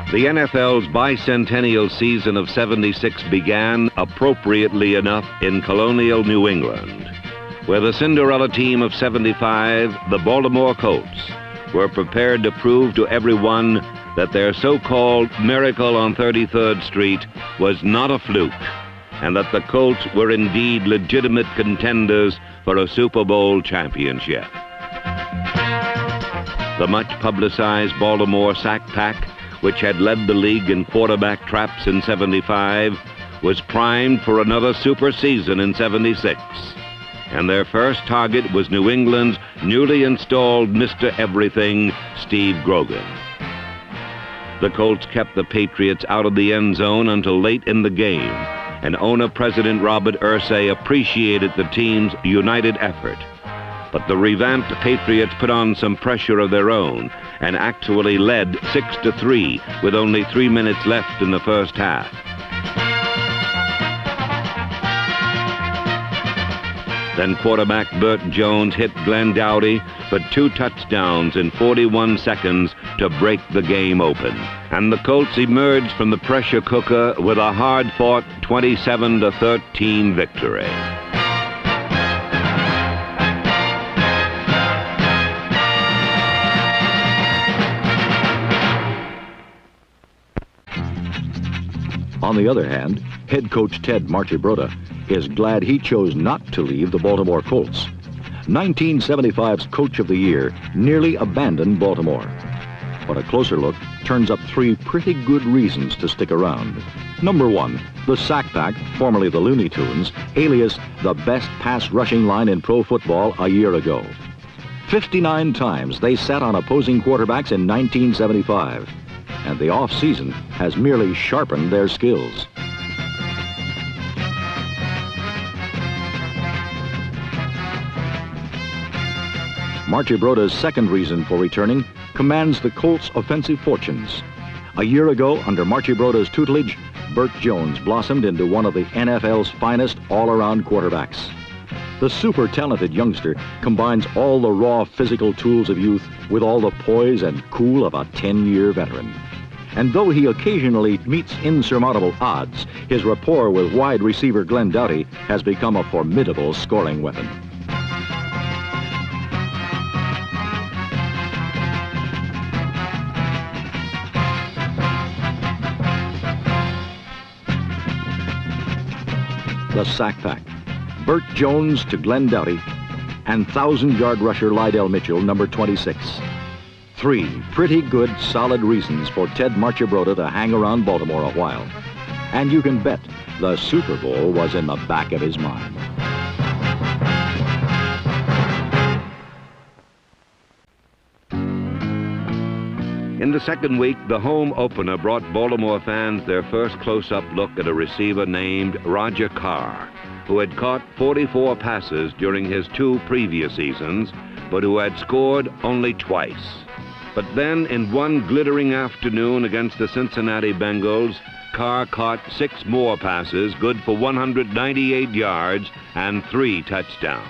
The NFL's bicentennial season of '76 began, appropriately enough, in colonial New England, where the Cinderella team of '75, the Baltimore Colts, were prepared to prove to everyone that their so-called miracle on 33rd Street was not a fluke, and that the Colts were indeed legitimate contenders for a Super Bowl championship. The much-publicized Baltimore Sack Pack, which had led the league in quarterback traps in '75, was primed for another super season in '76. And their first target was New England's newly installed Mr. Everything, Steve Grogan. The Colts kept the Patriots out of the end zone until late in the game, and owner-president Robert Irsay appreciated the team's united effort. But the revamped Patriots put on some pressure of their own and actually led 6-3 with only 3 minutes left in the first half. Then quarterback Burt Jones hit Glenn Dowdy for 2 touchdowns in 41 seconds to break the game open. And the Colts emerged from the pressure cooker with a hard-fought 27-13 victory. On the other hand, head coach Ted Marchibroda is glad he chose not to leave the Baltimore Colts. 1975's Coach of the Year nearly abandoned Baltimore. But a closer look turns up 3 pretty good reasons to stick around. Number 1, the Sack Pack, formerly the Looney Tunes, alias the best pass rushing line in pro football a year ago. 59 times they sat on opposing quarterbacks in 1975. And the off-season has merely sharpened their skills. Marchibroda's second reason for returning commands the Colts' offensive fortunes. A year ago, under Marchibroda's tutelage, Burt Jones blossomed into one of the NFL's finest all-around quarterbacks. The super-talented youngster combines all the raw physical tools of youth with all the poise and cool of a 10-year veteran. And though he occasionally meets insurmountable odds, his rapport with wide receiver Glenn Dowdy has become a formidable scoring weapon. The Sack Pack. Burt Jones to Glenn Dowdy, and 1,000-yard rusher Lydell Mitchell, number 26. 3 pretty good, solid reasons for Ted Marchibroda to hang around Baltimore a while. And you can bet the Super Bowl was in the back of his mind. In the second week, the home opener brought Baltimore fans their first close-up look at a receiver named Roger Carr, who had caught 44 passes during his 2 previous seasons, but who had scored only twice. But then, in one glittering afternoon against the Cincinnati Bengals, Carr caught 6 more passes, good for 198 yards and 3 touchdowns.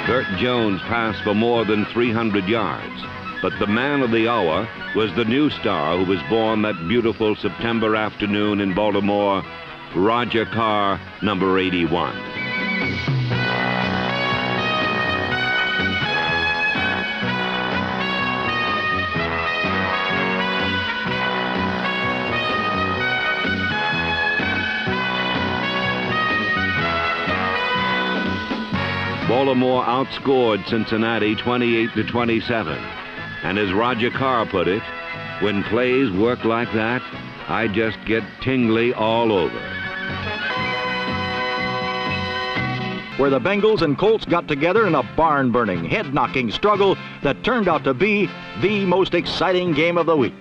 Burt Jones passed for more than 300 yards, but the man of the hour was the new star who was born that beautiful September afternoon in Baltimore, Roger Carr, number 81. Baltimore outscored Cincinnati 28-27. And as Roger Carr put it, when plays work like that, I just get tingly all over. Where the Bengals and Colts got together in a barn-burning, head-knocking struggle that turned out to be the most exciting game of the week.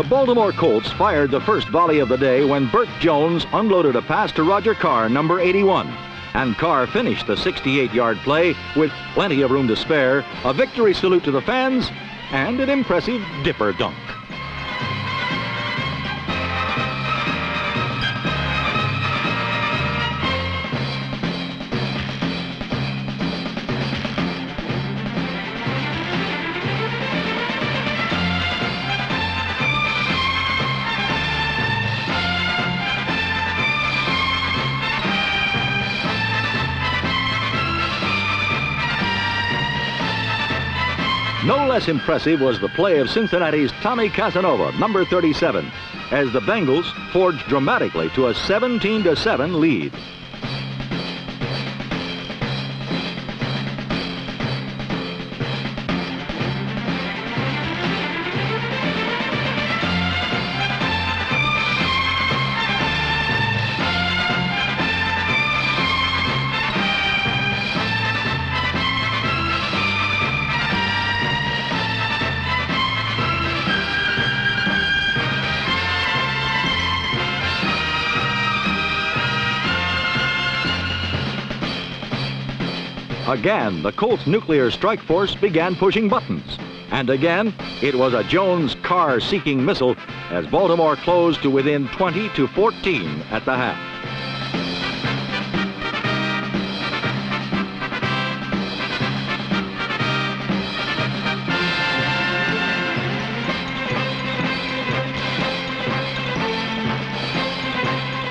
Baltimore Colts fired the first volley of the day when Burt Jones unloaded a pass to Roger Carr, number 81. And Carr finished the 68-yard play with plenty of room to spare, a victory salute to the fans, and an impressive dipper dunk. No less impressive was the play of Cincinnati's Tommy Casanova, number 37, as the Bengals forged dramatically to a 17-7 lead. Again, the Colts' nuclear strike force began pushing buttons. And again, it was a Jones-Carr seeking missile as Baltimore closed to within 20-14 at the half.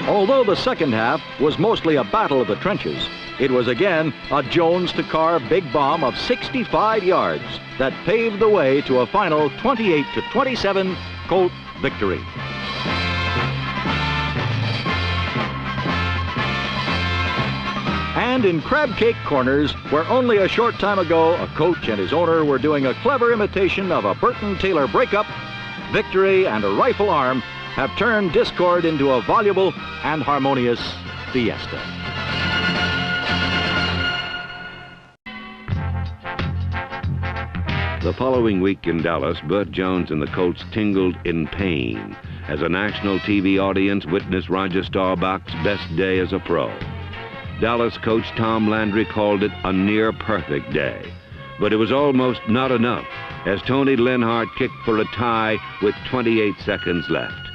Although the second half was mostly a battle of the trenches, it was again a Jones-to-Carr big bomb of 65 yards that paved the way to a final 28-27 Colt victory. And in Crab Cake Corners, where only a short time ago a coach and his owner were doing a clever imitation of a Burton-Taylor breakup, victory and a rifle arm have turned discord into a voluble and harmonious fiesta. The following week in Dallas, Burt Jones and the Colts tingled in pain as a national TV audience witnessed Roger Staubach's best day as a pro. Dallas coach Tom Landry called it a near-perfect day, but it was almost not enough as Tony Linhart kicked for a tie with 28 seconds left.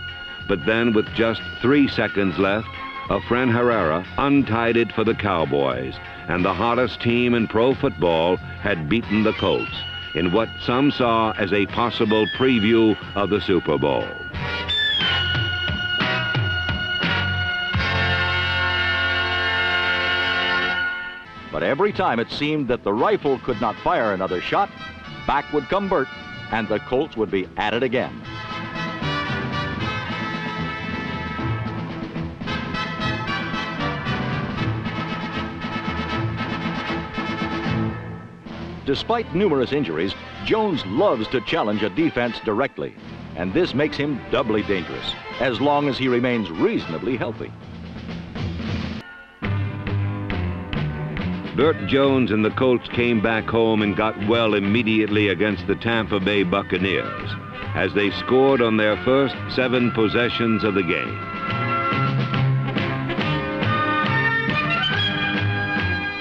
But then, with just 3 seconds left, a friend Herrera untied it for the Cowboys, and the hottest team in pro football had beaten the Colts in what some saw as a possible preview of the Super Bowl. But every time it seemed that the rifle could not fire another shot, back would come Burt, and the Colts would be at it again. Despite numerous injuries, Jones loves to challenge a defense directly, and this makes him doubly dangerous, as long as he remains reasonably healthy. Burt Jones and the Colts came back home and got well immediately against the Tampa Bay Buccaneers as they scored on their first 7 possessions of the game.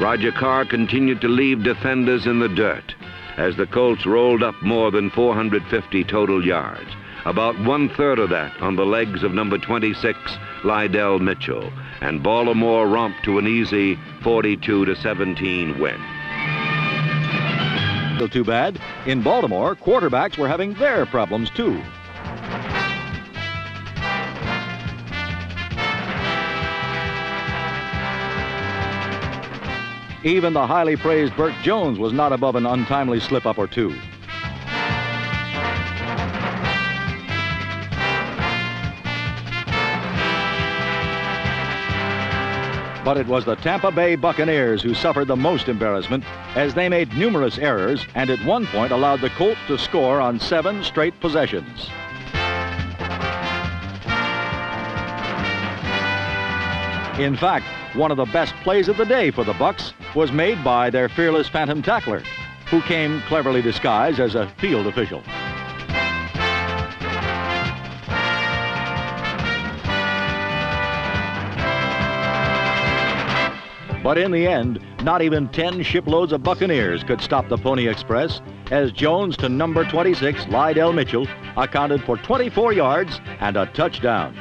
Roger Carr continued to leave defenders in the dirt as the Colts rolled up more than 450 total yards, about 1/3 of that on the legs of number 26, Lydell Mitchell, and Baltimore romped to an easy 42-17 win. Still too bad, in Baltimore, quarterbacks were having their problems too. Even the highly praised Burt Jones was not above an untimely slip-up or two. But it was the Tampa Bay Buccaneers who suffered the most embarrassment as they made numerous errors and at one point allowed the Colts to score on 7 straight possessions. In fact, one of the best plays of the day for the Bucs was made by their fearless phantom tackler, who came cleverly disguised as a field official. But in the end, not even 10 shiploads of Buccaneers could stop the Pony Express, as Jones to number 26, Lydell Mitchell, accounted for 24 yards and a touchdown.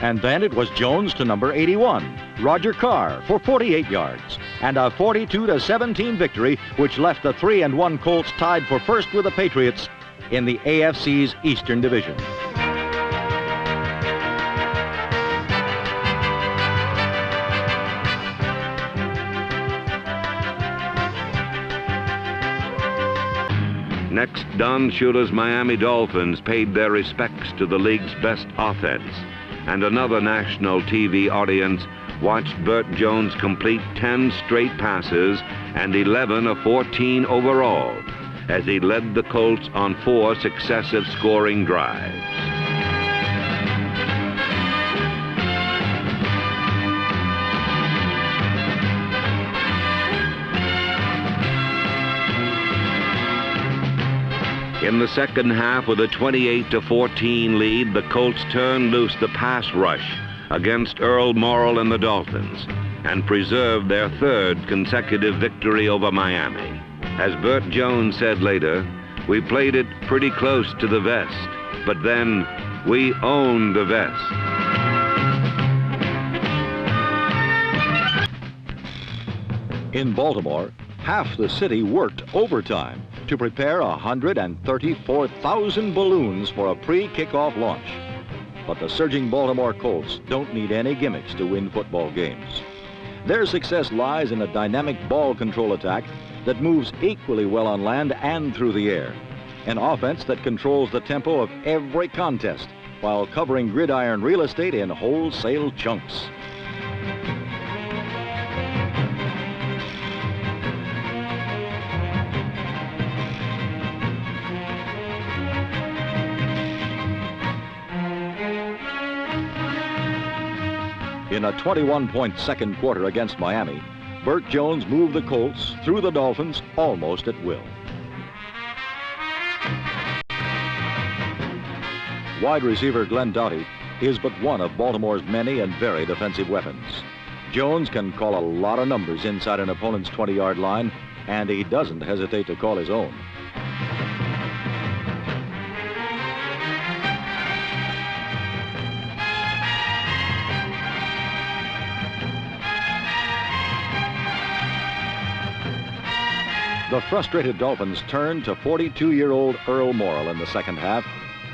And then it was Jones to number 81, Roger Carr, for 48 yards, and a 42-17 victory, which left the 3-1 Colts tied for first with the Patriots in the AFC's Eastern Division. Next, Don Shula's Miami Dolphins paid their respects to the league's best offense, and another national TV audience watched Burt Jones complete 10 straight passes and 11 of 14 overall, as he led the Colts on 4 successive scoring drives. In the second half, with a 28-14 lead, the Colts turned loose the pass rush against Earl Morrall and the Dolphins and preserved their 3rd consecutive victory over Miami. As Burt Jones said later, we played it pretty close to the vest, but then we owned the vest. In Baltimore, half the city worked overtime to prepare 134,000 balloons for a pre-kickoff launch. But the surging Baltimore Colts don't need any gimmicks to win football games. Their success lies in a dynamic ball control attack that moves equally well on land and through the air. An offense that controls the tempo of every contest while covering gridiron real estate in wholesale chunks. In a 21-point second quarter against Miami, Burt Jones moved the Colts through the Dolphins almost at will. Wide receiver Glenn Doughty is but one of Baltimore's many and varied offensive weapons. Jones can call a lot of numbers inside an opponent's 20-yard line, and he doesn't hesitate to call his own. The frustrated Dolphins turned to 42-year-old Earl Morrall in the second half,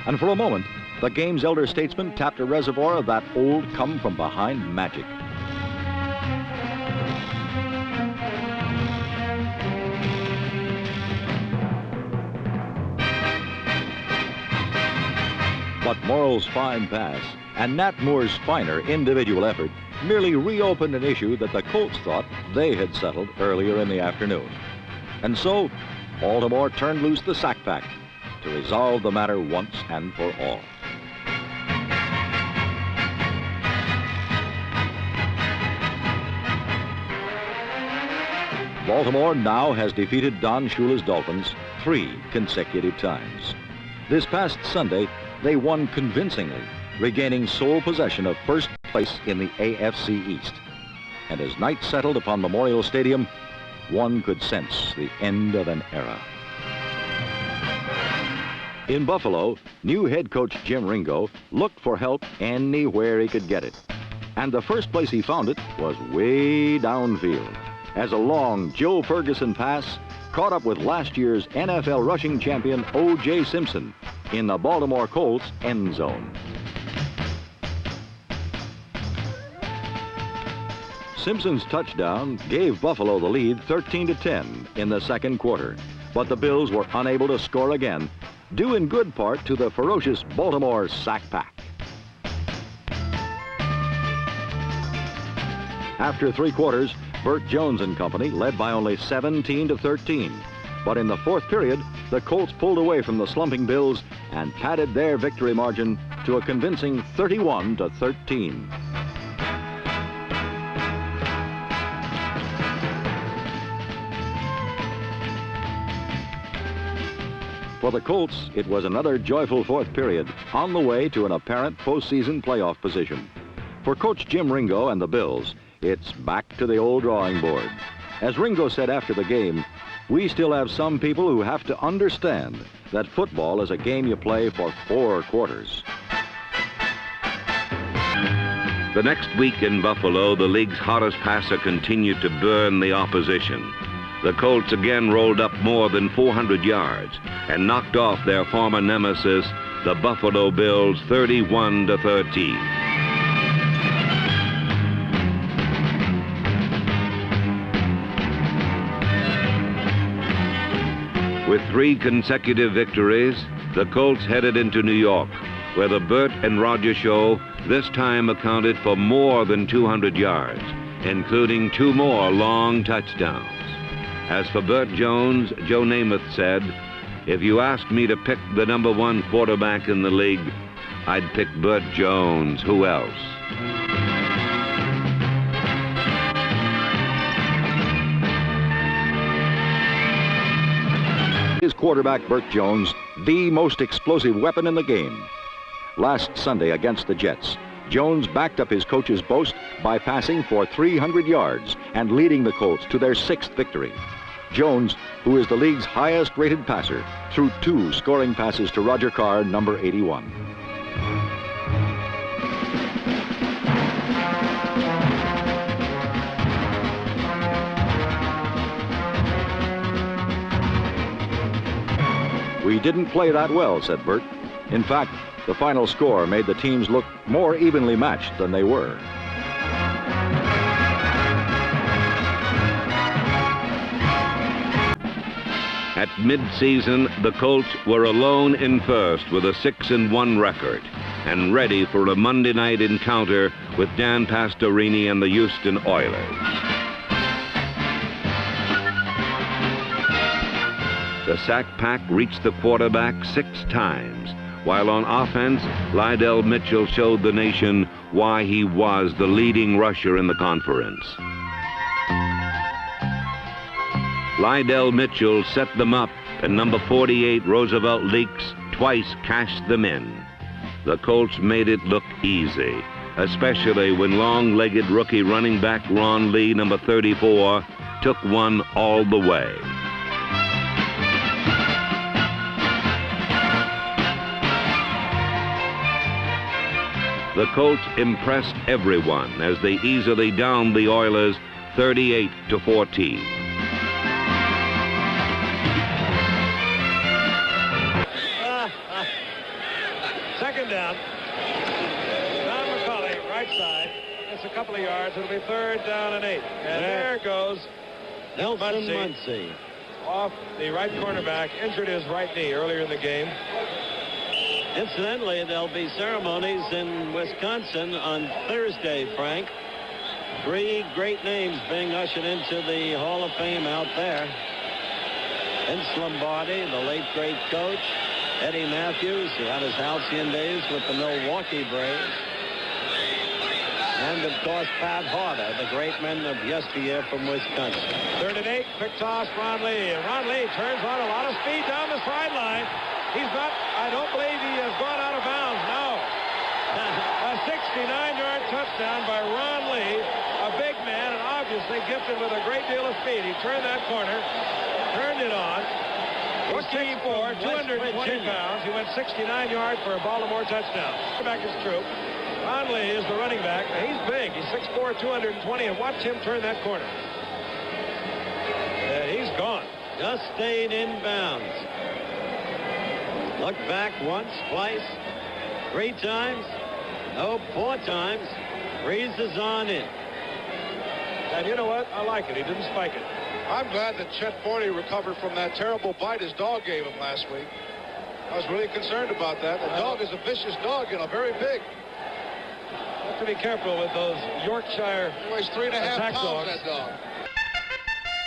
and for a moment, the game's elder statesman tapped a reservoir of that old come-from-behind magic. But Morrall's fine pass and Nat Moore's finer individual effort merely reopened an issue that the Colts thought they had settled earlier in the afternoon. And so, Baltimore turned loose the sack pack to resolve the matter once and for all. Baltimore now has defeated Don Shula's Dolphins 3 consecutive times. This past Sunday, they won convincingly, regaining sole possession of first place in the AFC East. And as night settled upon Memorial Stadium, one could sense the end of an era. In Buffalo, new head coach Jim Ringo looked for help anywhere he could get it. And the first place he found it was way downfield, as a long Joe Ferguson pass caught up with last year's NFL rushing champion O.J. Simpson in the Baltimore Colts end zone. Simpson's touchdown gave Buffalo the lead 13-10 in the second quarter, but the Bills were unable to score again, due in good part to the ferocious Baltimore sack pack. After 3 quarters, Burt Jones and company led by only 17-13. But in the fourth period, the Colts pulled away from the slumping Bills and padded their victory margin to a convincing 31-13. For the Colts, it was another joyful fourth period on the way to an apparent postseason playoff position. For Coach Jim Ringo and the Bills, it's back to the old drawing board. As Ringo said after the game, we still have some people who have to understand that football is a game you play for 4 quarters. The next week in Buffalo, the league's hottest passer continued to burn the opposition. The Colts again rolled up more than 400 yards and knocked off their former nemesis, the Buffalo Bills, 31-13. With 3 consecutive victories, the Colts headed into New York, where the Burt and Roger Show this time accounted for more than 200 yards, including 2 more long touchdowns. As for Burt Jones, Joe Namath said, "If you asked me to pick the number 1 quarterback in the league, I'd pick Burt Jones. Who else?" His quarterback, Burt Jones, the most explosive weapon in the game. Last Sunday against the Jets, Jones backed up his coach's boast by passing for 300 yards and leading the Colts to their 6th victory. Jones, who is the league's highest-rated passer, threw 2 scoring passes to Roger Carr, number 81. "We didn't play that well," said Burt. In fact, the final score made the teams look more evenly matched than they were. At mid-season, the Colts were alone in first with a 6-1 record and ready for a Monday night encounter with Dan Pastorini and the Houston Oilers. The sack pack reached the quarterback 6 times, while on offense, Lydell Mitchell showed the nation why he was the leading rusher in the conference. Lydell Mitchell set them up, and number 48, Roosevelt Leaks, twice cashed them in. The Colts made it look easy, especially when long-legged rookie running back Ron Lee, number 34, took one all the way. The Colts impressed everyone as they easily downed the Oilers 38-14. Second down. Don McCulley, right side. It's a couple of yards. It'll be 3rd down and 8. And there goes Nelson Muncy. Off the right cornerback. Injured his right knee earlier in the game. Incidentally, there'll be ceremonies in Wisconsin on Thursday, Frank. 3 great names being ushered into the Hall of Fame out there. Vince Lombardi, the late great coach. Eddie Matthews, who had his halcyon days with the Milwaukee Braves. And, of course, Pat Harder, the great men of yesteryear from Wisconsin. 3rd and 8, quick toss, Ron Lee. And Ron Lee turns on a lot of speed down the sideline. He's not, I don't believe he has gone out of bounds, no. A 69-yard touchdown by Ron Lee, a big man and obviously gifted with a great deal of speed. He turned that corner, turned it on. 6'4", 220 pounds. He went 69 yards for a Baltimore touchdown. Back is true. Ron Lee is the running back. He's big. He's 6'4", 220, and watch him turn that corner. And he's gone. Just stayed in bounds. Look back once, twice, 3 times, no, 4 times. Breezes on in. And you know what? I like it. He didn't spike it. I'm glad that Chet Forney recovered from that terrible bite his dog gave him last week. I was really concerned about that. The dog is a vicious dog, you know, very big. Have to be careful with those Yorkshire. He weighs 3.5 pounds, that dog.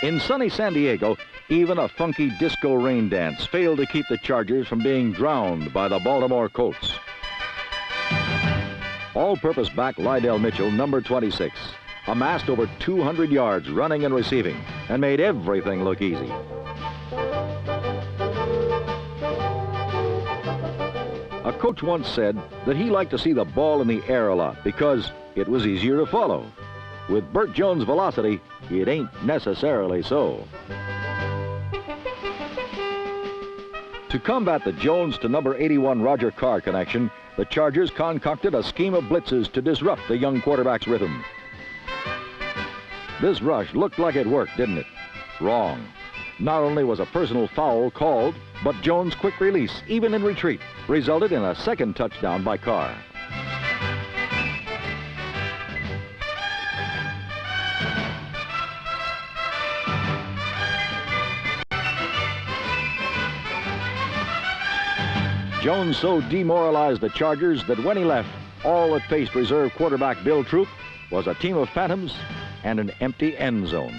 In sunny San Diego, even a funky disco rain dance failed to keep the Chargers from being drowned by the Baltimore Colts. All-purpose back Lydell Mitchell, number 26, amassed over 200 yards running and receiving and made everything look easy. coach once said that he liked to see the ball in the air a lot because it was easier to follow. With Burt Jones' velocity, it ain't necessarily so. To combat the Jones to number 81 Roger Carr connection, the Chargers concocted a scheme of blitzes to disrupt the young quarterback's rhythm. This rush looked like it worked, didn't it? Wrong. Not only was a personal foul called, but Jones' quick release, even in retreat, resulted in a second touchdown by Carr. Jones so demoralized the Chargers that when he left, all that faced reserve quarterback Bill Troop was a team of phantoms and an empty end zone.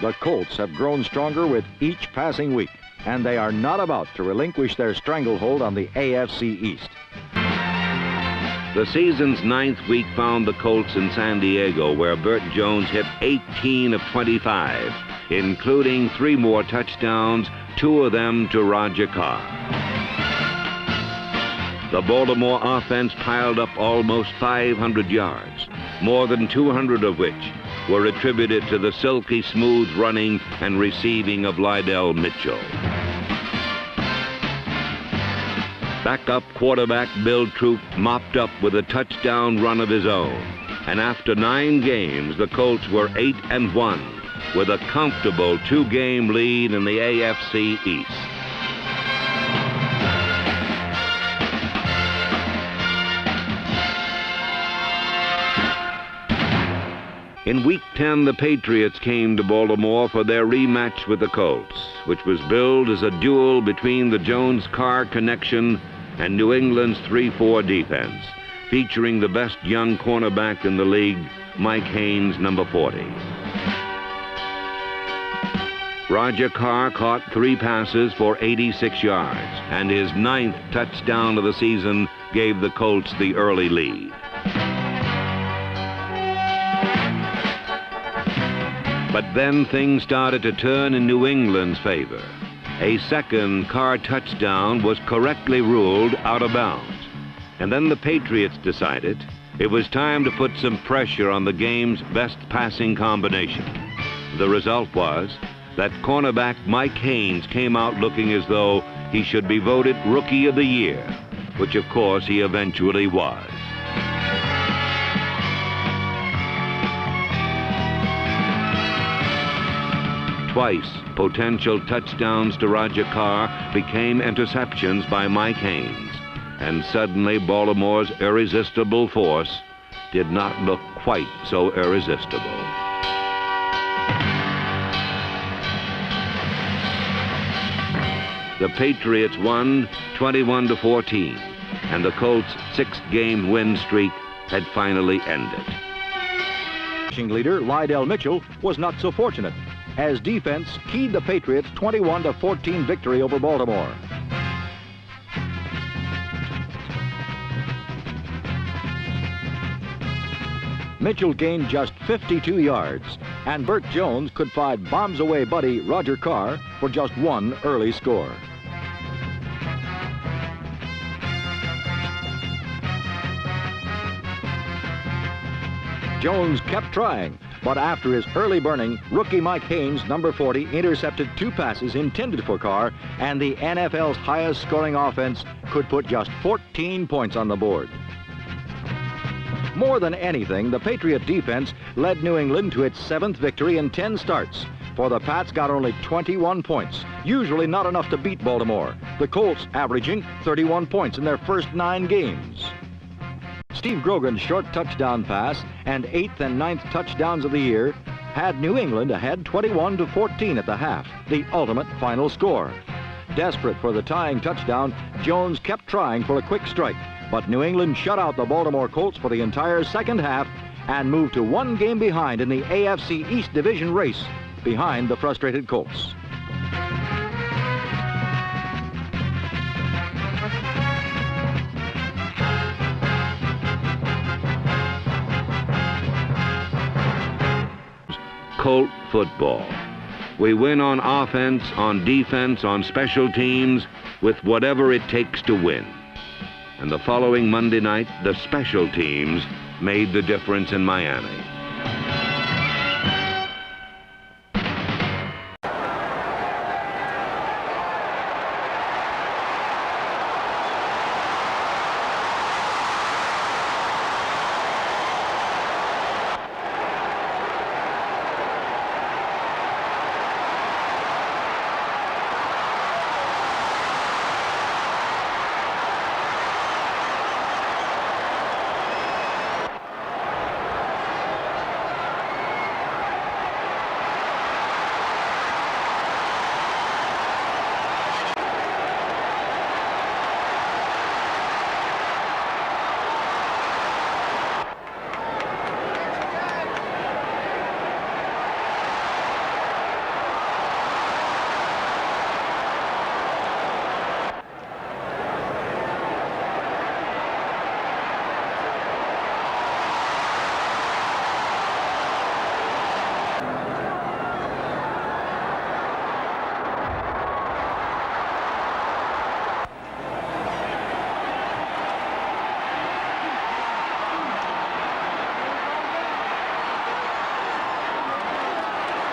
The Colts have grown stronger with each passing week, and they are not about to relinquish their stranglehold on the AFC East. The season's 9th week found the Colts in San Diego, where Burt Jones hit 18 of 25, including 3 more touchdowns, 2 of them to Roger Carr. The Baltimore offense piled up almost 500 yards, more than 200 of which were attributed to the silky smooth running and receiving of Lydell Mitchell. Backup quarterback Bill Troop mopped up with a touchdown run of his own. And after 9 games, the Colts were 8-1 with a comfortable 2-game lead in the AFC East. In Week 10, the Patriots came to Baltimore for their rematch with the Colts, which was billed as a duel between the Jones-Carr connection and New England's 3-4 defense, featuring the best young cornerback in the league, Mike Haynes, number 40. Roger Carr caught 3 passes for 86 yards, and his 9th touchdown of the season gave the Colts the early lead. But then things started to turn in New England's favor. A second Carr touchdown was correctly ruled out of bounds. And then the Patriots decided it was time to put some pressure on the game's best passing combination. The result was that cornerback Mike Haynes came out looking as though he should be voted Rookie of the Year, which of course he eventually was. Twice, potential touchdowns to Roger Carr became interceptions by Mike Haynes, and suddenly Baltimore's irresistible force did not look quite so irresistible. The Patriots won 21-14, and the Colts' 6-game win streak had finally ended. Leader Lydell Mitchell was not so fortunate, as defense keyed the Patriots' 21-14 victory over Baltimore. Mitchell gained just 52 yards, and Burt Jones could find bombs-away buddy Roger Carr for just 1 early score. Jones kept trying, but after his early burning, rookie Mike Haynes, number 40, intercepted 2 passes intended for Carr, and the NFL's highest scoring offense could put just 14 points on the board. More than anything, the Patriot defense led New England to its 7th victory in 10 starts, for the Pats got only 21 points, usually not enough to beat Baltimore, the Colts averaging 31 points in their first 9 games. Steve Grogan's short touchdown pass and 8th and 9th touchdowns of the year had New England ahead 21-14 at the half, the ultimate final score. Desperate for the tying touchdown, Jones kept trying for a quick strike, but New England shut out the Baltimore Colts for the entire second half and moved to 1 game behind in the AFC East Division race, behind the frustrated Colts. Colt football. We win on offense, on defense, on special teams, with whatever it takes to win. And the following Monday night, the special teams made the difference in Miami.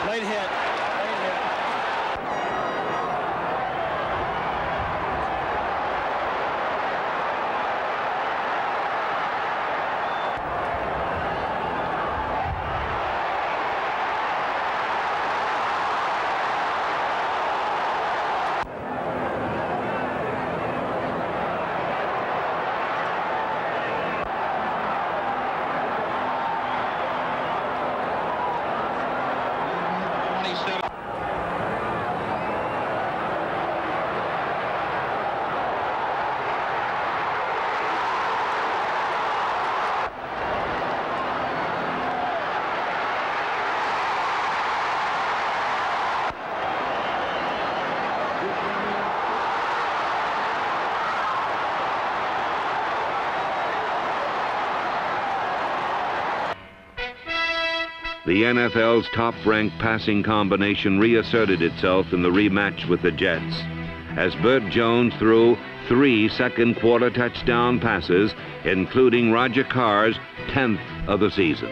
Late hit. Late hit. The NFL's top-ranked passing combination reasserted itself in the rematch with the Jets, as Burt Jones threw 3 second-quarter touchdown passes, including Roger Carr's 10th of the season.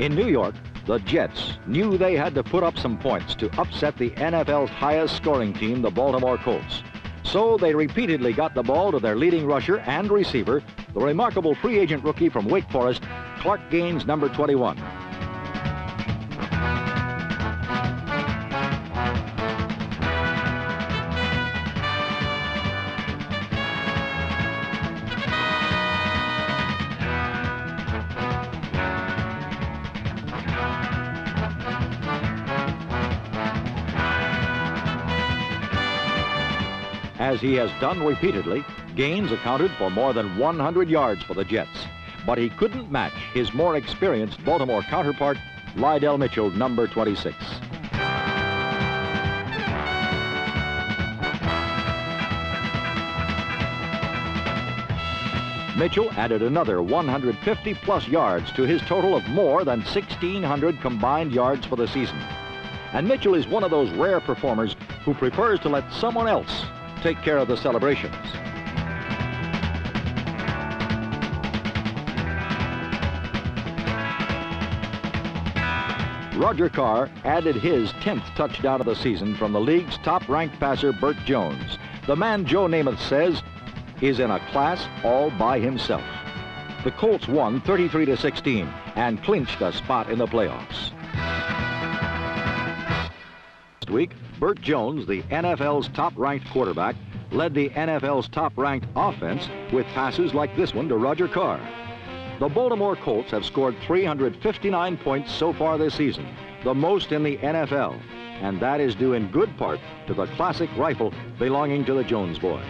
In New York, the Jets knew they had to put up some points to upset the NFL's highest-scoring team, the Baltimore Colts. So they repeatedly got the ball to their leading rusher and receiver, the remarkable free agent rookie from Wake Forest, Clark Gaines, number 21. As he has done repeatedly, Gaines accounted for more than 100 yards for the Jets. But he couldn't match his more experienced Baltimore counterpart, Lydell Mitchell, number 26. Mitchell added another 150-plus yards to his total of more than 1,600 combined yards for the season. And Mitchell is one of those rare performers who prefers to let someone else take care of the celebrations. Roger Carr added his 10th touchdown of the season from the league's top-ranked passer, Burt Jones, the man Joe Namath says is in a class all by himself. The Colts won 33-16 and clinched a spot in the playoffs. Last week, Burt Jones, the NFL's top-ranked quarterback, led the NFL's top-ranked offense with passes like this one to Roger Carr. The Baltimore Colts have scored 359 points so far this season, the most in the NFL, and that is due in good part to the classic rifle belonging to the Jones boy.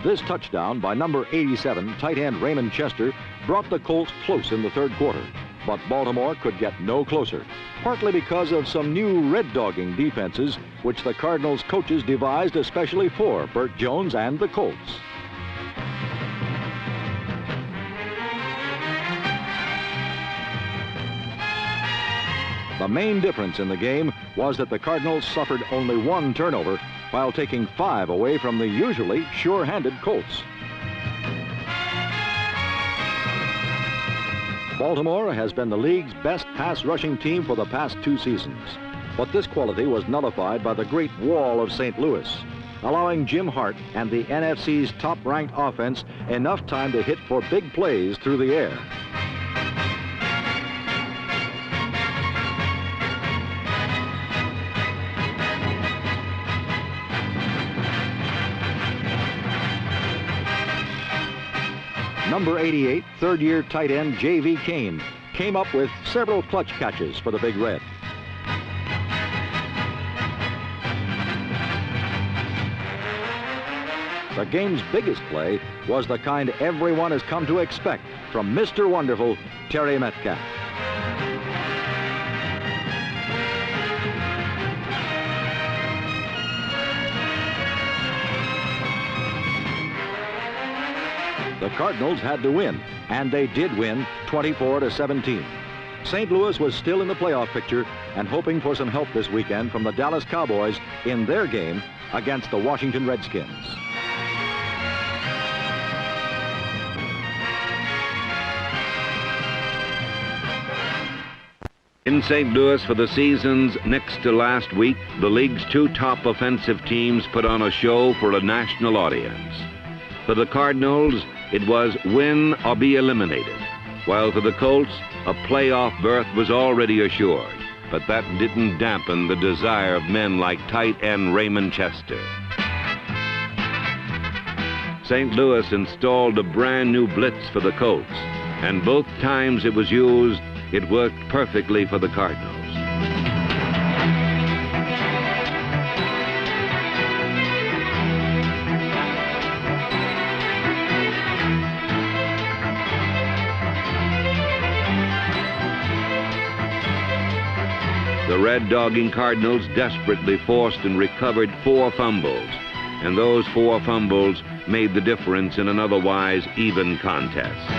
This touchdown by number 87, tight end Raymond Chester, brought the Colts close in the third quarter, but Baltimore could get no closer, partly because of some new red-dogging defenses which the Cardinals coaches devised especially for Burt Jones and the Colts. The main difference in the game was that the Cardinals suffered only one turnover while taking 5 away from the usually sure-handed Colts. Baltimore has been the league's best pass-rushing team for the past 2 seasons. But this quality was nullified by the Great Wall of St. Louis, allowing Jim Hart and the NFC's top-ranked offense enough time to hit for big plays through the air. Number 88, third-year tight end J.V. Kane came up with several clutch catches for the Big Red. The game's biggest play was the kind everyone has come to expect from Mr. Wonderful, Terry Metcalf. The Cardinals had to win, and they did win 24-17. St. Louis was still in the playoff picture and hoping for some help this weekend from the Dallas Cowboys in their game against the Washington Redskins. In St. Louis for the season's next to last week, the league's 2 top offensive teams put on a show for a national audience. For the Cardinals, it was win or be eliminated, while for the Colts, a playoff berth was already assured. But that didn't dampen the desire of men like tight end Raymond Chester. St. Louis installed a brand new blitz for the Colts, and both times it was used, it worked perfectly for the Cardinals. The red-dogging Cardinals desperately forced and recovered 4 fumbles, and those 4 fumbles made the difference in an otherwise even contest.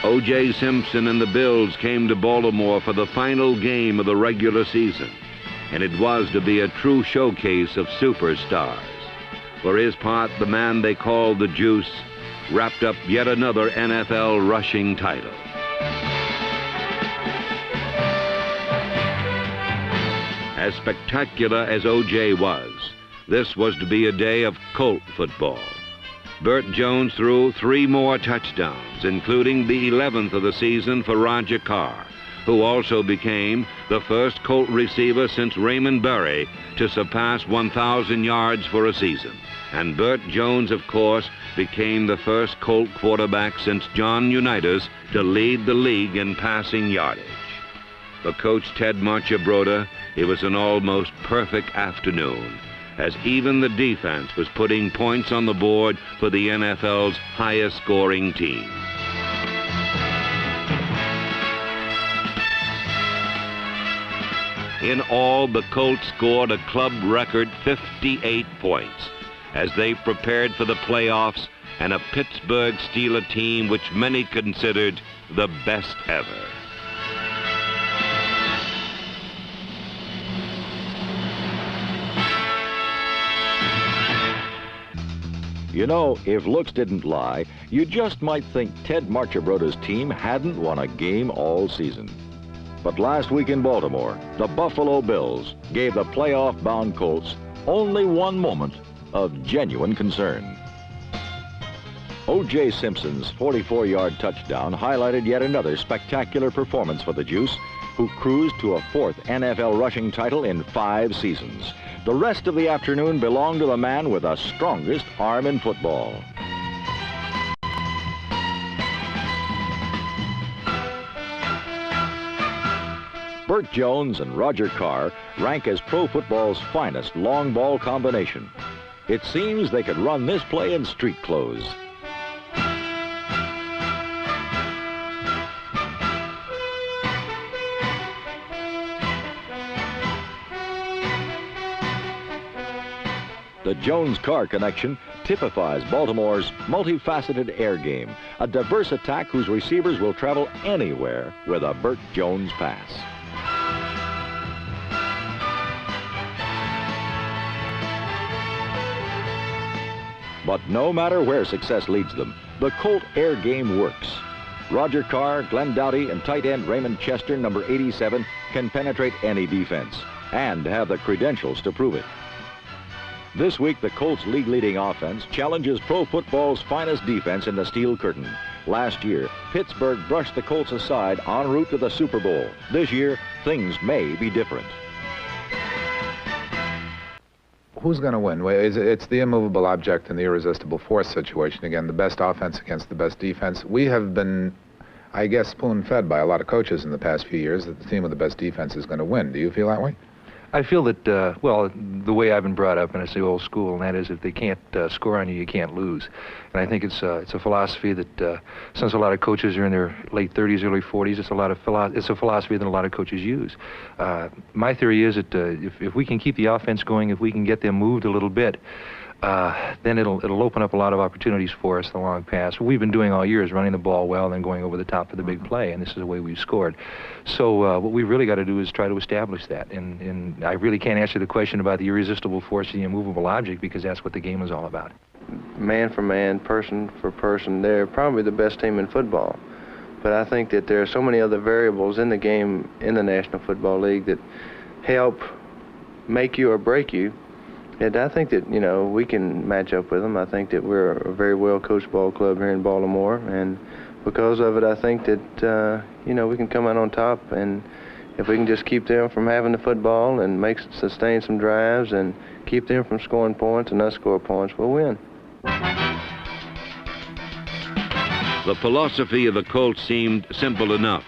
O.J. Simpson and the Bills came to Baltimore for the final game of the regular season, and it was to be a true showcase of superstars. For his part, the man they called the Juice wrapped up yet another NFL rushing title. As spectacular as O.J. was, this was to be a day of Colt football. Burt Jones threw 3 more touchdowns, including the 11th of the season for Roger Carr, who also became the first Colt receiver since Raymond Berry to surpass 1,000 yards for a season. And Burt Jones, of course, became the first Colt quarterback since John Unitas to lead the league in passing yardage. For Coach Ted Marchibroda, it was an almost perfect afternoon, as even the defense was putting points on the board for the NFL's highest-scoring team. In all, the Colts scored a club record 58 points as they prepared for the playoffs and a Pittsburgh Steelers team which many considered the best ever. You know, if looks didn't lie, you just might think Ted Marchibroda's team hadn't won a game all season. But last week in Baltimore, the Buffalo Bills gave the playoff-bound Colts only one moment of genuine concern. O.J. Simpson's 44-yard touchdown highlighted yet another spectacular performance for the Juice, who cruised to a 4th NFL rushing title in 5 seasons. The rest of the afternoon belonged to the man with the strongest arm in football. Burt Jones and Roger Carr rank as pro football's finest long ball combination. It seems they could run this play in street clothes. The Jones-Carr connection typifies Baltimore's multifaceted air game, a diverse attack whose receivers will travel anywhere with a Burt Jones pass. But no matter where success leads them, the Colt air game works. Roger Carr, Glenn Doughty, and tight end Raymond Chester, number 87, can penetrate any defense and have the credentials to prove it. This week, the Colts' league-leading offense challenges pro football's finest defense in the Steel Curtain. Last year, Pittsburgh brushed the Colts aside en route to the Super Bowl. This year, things may be different. Who's going to win? It's the immovable object and the irresistible force situation. Again, the best offense against the best defense. We have been, I guess, spoon-fed by a lot of coaches in the past few years that the team with the best defense is going to win. Do you feel that way? I feel that, well, the way I've been brought up, and it's the old school, and that is if they can't score on you, you can't lose. And I think it's a philosophy that, since a lot of coaches are in their late 30s, early 40s, it's a philosophy that a lot of coaches use. My theory is that if we can keep the offense going, if we can get them moved a little bit, then it'll open up a lot of opportunities for us in the long pass. What we've been doing all year is running the ball well and then going over the top for the big play, and this is the way we've scored. So what we've really got to do is try to establish that. And I really can't answer the question about the irresistible force of the immovable object, because that's what the game is all about. Man for man, person for person, they're probably the best team in football. But I think that there are so many other variables in the game in the National Football League that help make you or break you. And I think that, you know, we can match up with them. I think that we're a very well-coached ball club here in Baltimore, and because of it, I think that, you know, we can come out on top, and if we can just keep them from having the football and sustain some drives and keep them from scoring points and us score points, we'll win. The philosophy of the Colts seemed simple enough,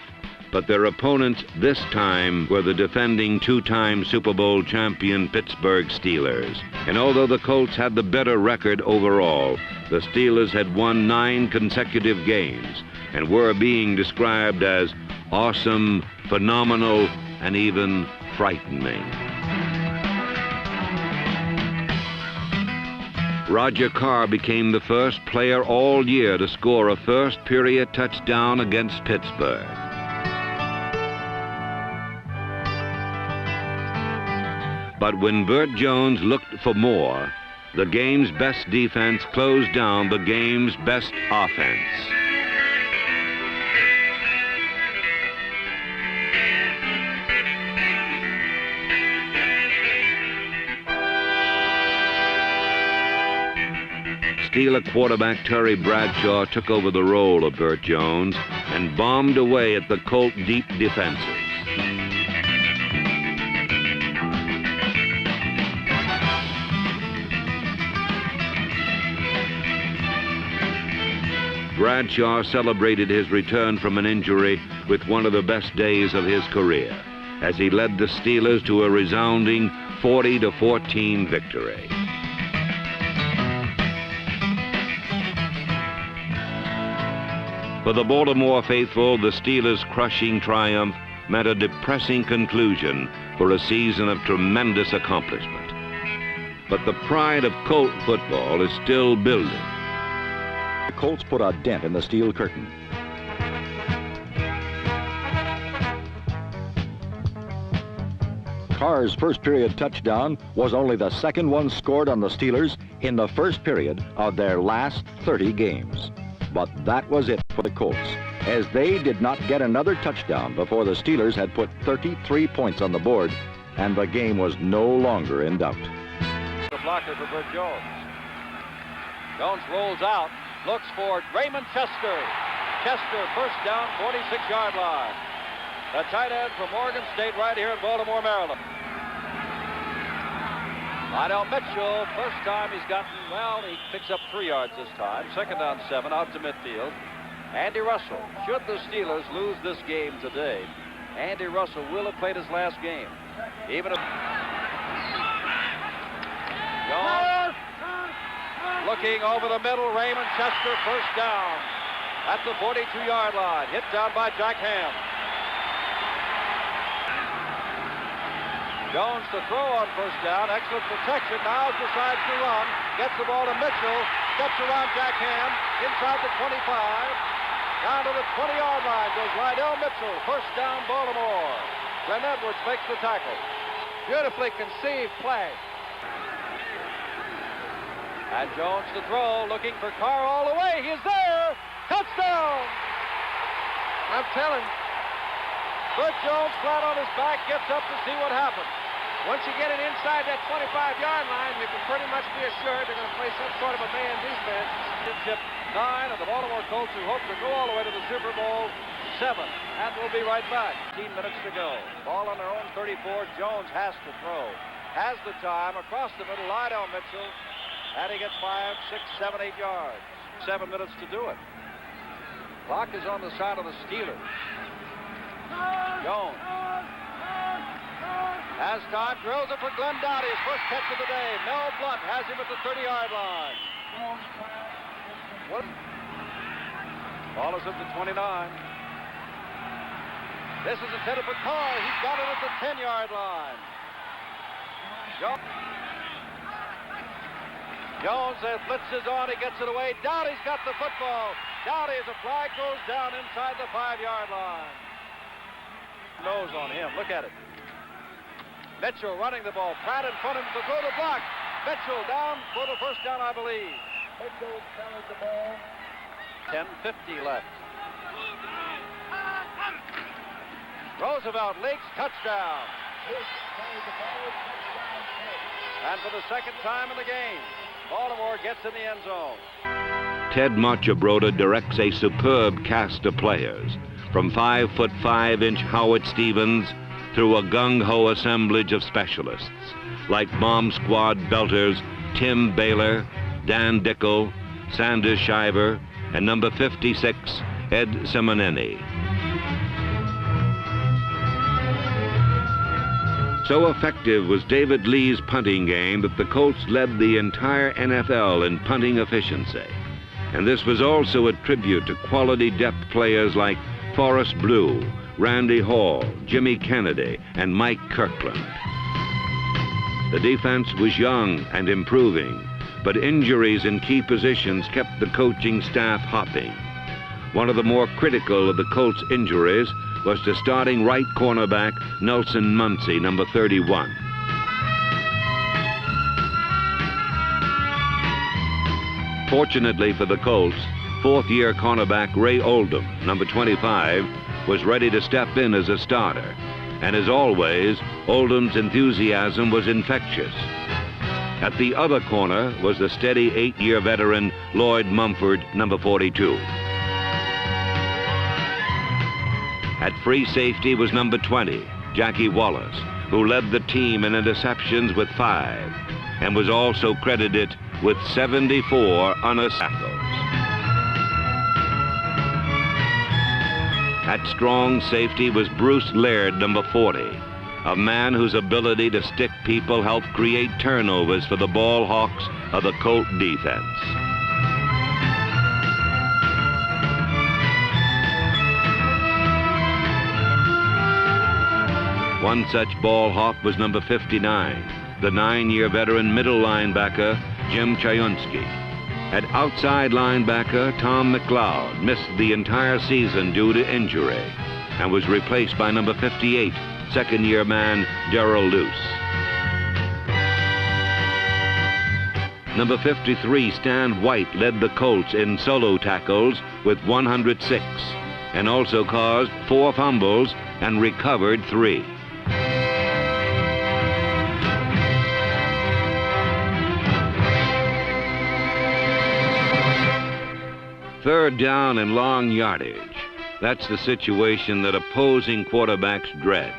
but their opponents this time were the defending two-time Super Bowl champion Pittsburgh Steelers. And although the Colts had the better record overall, the Steelers had won 9 consecutive games and were being described as awesome, phenomenal, and even frightening. Roger Carr became the first player all year to score a first-period touchdown against Pittsburgh. But when Burt Jones looked for more, the game's best defense closed down the game's best offense. Steeler quarterback Terry Bradshaw took over the role of Burt Jones and bombed away at the Colt deep defenses. Bradshaw celebrated his return from an injury with one of the best days of his career as he led the Steelers to a resounding 40-14 victory. For the Baltimore faithful, the Steelers' crushing triumph meant a depressing conclusion for a season of tremendous accomplishment. But the pride of Colt football is still building. The Colts put a dent in the Steel Curtain. Carr's first-period touchdown was only the second one scored on the Steelers in the first period of their last 30 games. But that was it for the Colts, as they did not get another touchdown before the Steelers had put 33 points on the board, and the game was no longer in doubt. The blocker for Burt Jones. Jones rolls out, looks for Raymond Chester. Chester, first down, 46-yard line. The tight end from Oregon State right here in Baltimore, Maryland. Lionel Mitchell, first time he's gotten, well, he picks up 3 yards this time. Second down 7, out to midfield. Andy Russell, should the Steelers lose this game today, Andy Russell will have played his last game. Even if Jones looking over the middle, Raymond Chester, first down at the 42-yard line. Hit down by Jack Ham. Jones to throw on first down. Excellent protection. Now decides to run. Gets the ball to Mitchell. Steps around Jack Ham. Inside the 25. Down to the 20-yard line goes Lydell Mitchell. First down, Baltimore. Glenn Edwards makes the tackle. Beautifully conceived play. And Jones to throw, looking for Carr all the way. He is there. Touchdown! I'm telling you. Bert Jones flat on his back, gets up to see what happens. Once you get it inside that 25-yard line, you can pretty much be assured they're going to play some sort of a man defense. Championship 9 of the Baltimore Colts, who hope to go all the way to the Super Bowl 7. And we'll be right back. 15 minutes to go. Ball on their own 34. Jones has to throw. Has the time. Across the middle, Lydell Mitchell. And he gets 5, 6, 7, 8 yards. 7 minutes to do it. Clock is on the side of the Steelers. Jones has time, drills it for Glenn Dowdy, his first catch of the day. Mel Blunt has him at the 30-yard line. Ball is at the 29. This is intended for Carr. He's got it at the 10-yard line. Jones blitzes on, he gets it away. Dowdy's got the football. Dowdy, as a flag goes down inside the 5-yard line. Nose on him. Look at it. Mitchell running the ball. Pratt in front of him to throw the block. Mitchell down for the first down, I believe. Mitchell carries the ball. 10:50 left. Roosevelt leaks, touchdown. And for the second time in the game, Baltimore gets in the end zone. Ted Marchibroda directs a superb cast of players, from 5'5" Howard Stevens through a gung-ho assemblage of specialists like bomb squad belters Tim Baylor, Dan Dickel, Sanders Shiver, and number 56, Ed Simonini. So effective was David Lee's punting game that the Colts led the entire NFL in punting efficiency. And this was also a tribute to quality depth players like Forrest Blue, Randy Hall, Jimmy Kennedy, and Mike Kirkland. The defense was young and improving, but injuries in key positions kept the coaching staff hopping. One of the more critical of the Colts' injuries was to starting right cornerback Nelson Muncy, number 31. Fortunately for the Colts, fourth-year cornerback Ray Oldham, number 25, was ready to step in as a starter. And as always, Oldham's enthusiasm was infectious. At the other corner was the steady 8-year veteran Lloyd Mumford, number 42. At free safety was number 20, Jackie Wallace, who led the team in interceptions with 5, and was also credited with 74 unassisted tackles. At strong safety was Bruce Laird, number 40, a man whose ability to stick people helped create turnovers for the ball hawks of the Colt defense. One such ball hawk was number 59, the 9-year veteran middle linebacker Jim Chayunsky. At outside linebacker, Tom McLeod missed the entire season due to injury and was replaced by number 58, second-year man Darrell Luce. Number 53, Stan White, led the Colts in solo tackles with 106 and also caused 4 fumbles and recovered 3. Third down and long yardage. That's the situation that opposing quarterbacks dread,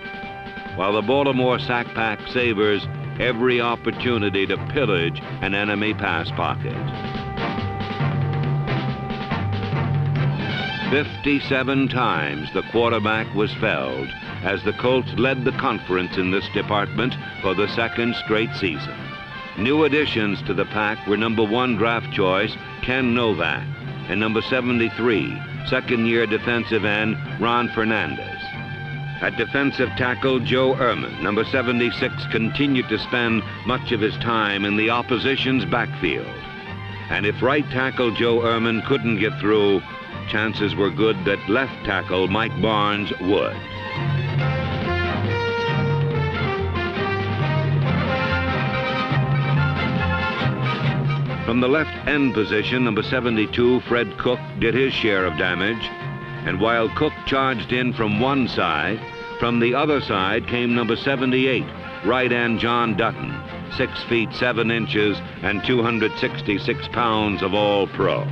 while the Baltimore sack pack savors every opportunity to pillage an enemy pass pocket. 57 times the quarterback was felled as the Colts led the conference in this department for the second straight season. New additions to the pack were number 1 draft choice Ken Novak and number 73, second-year defensive end Ron Fernandez. At defensive tackle, Joe Ehrman, number 76, continued to spend much of his time in the opposition's backfield. And if right tackle Joe Ehrman couldn't get through, chances were good that left tackle Mike Barnes would. From the left end position, number 72, Fred Cook, did his share of damage. And while Cook charged in from one side, from the other side came number 78, right end John Dutton, 6 feet 7 inches and 266 pounds of All-Pro.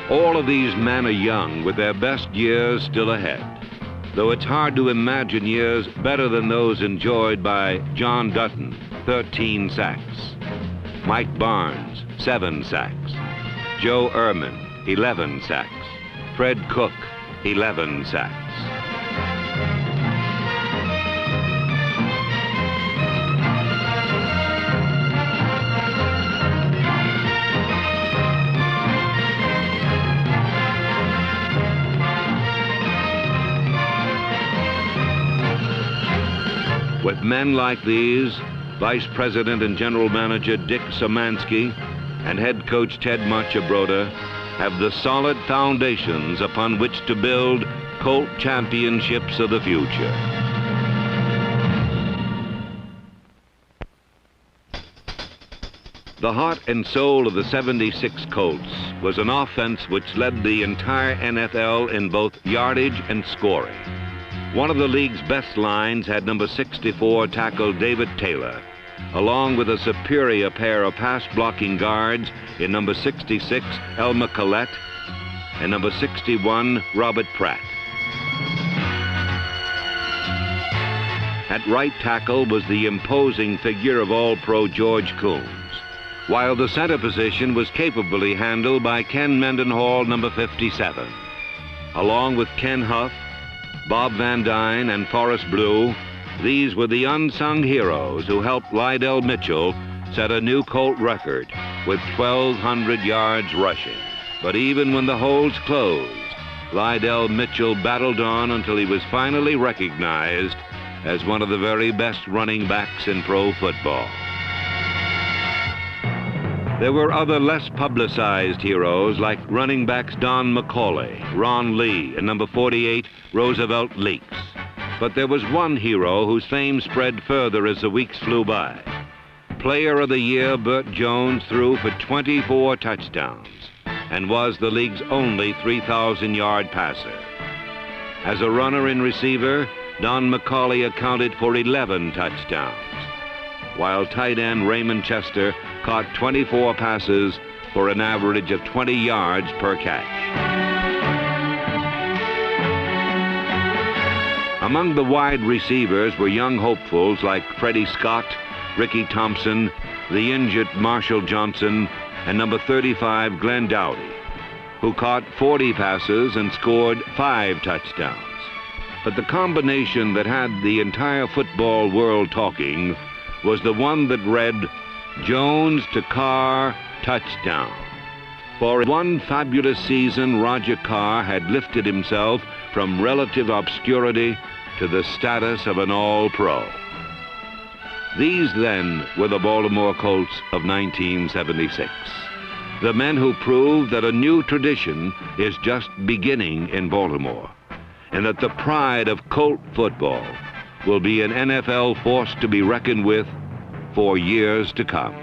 All of these men are young, with their best years still ahead, though it's hard to imagine years better than those enjoyed by John Dutton, 13 sacks, Mike Barnes, 7 sacks, Joe Ehrman, 11 sacks, Fred Cook, 11 sacks. With men like these, Vice President and General Manager Dick Szymanski and head coach Ted Marchibroda have the solid foundations upon which to build Colt championships of the future. The heart and soul of the 76 Colts was an offense which led the entire NFL in both yardage and scoring. One of the league's best lines had number 64 tackle David Taylor, along with a superior pair of pass-blocking guards in number 66, Elmer Collette, and number 61, Robert Pratt. At right tackle was the imposing figure of All-Pro George Coombs, while the center position was capably handled by Ken Mendenhall, number 57. Along with Ken Huff, Bob Van Dyne, and Forrest Blue, these were the unsung heroes who helped Lydell Mitchell set a new Colt record with 1,200 yards rushing. But even when the holds closed, Lydell Mitchell battled on until he was finally recognized as one of the very best running backs in pro football. There were other less publicized heroes like running backs Don McCauley, Ron Lee, and number 48, Roosevelt Leaks. But there was one hero whose fame spread further as the weeks flew by. Player of the Year Burt Jones threw for 24 touchdowns and was the league's only 3,000-yard passer. As a runner and receiver, Don McCauley accounted for 11 touchdowns, while tight end Raymond Chester caught 24 passes for an average of 20 yards per catch. Among the wide receivers were young hopefuls like Freddie Scott, Ricky Thompson, the injured Marshall Johnson, and number 35, Glenn Dowdy, who caught 40 passes and scored 5 touchdowns. But the combination that had the entire football world talking was the one that read, Jones to Carr, touchdown. For one fabulous season, Roger Carr had lifted himself from relative obscurity to the status of an All-Pro. These, then, were the Baltimore Colts of 1976. The men who proved that a new tradition is just beginning in Baltimore, and that the pride of Colt football will be an NFL force to be reckoned with for years to come.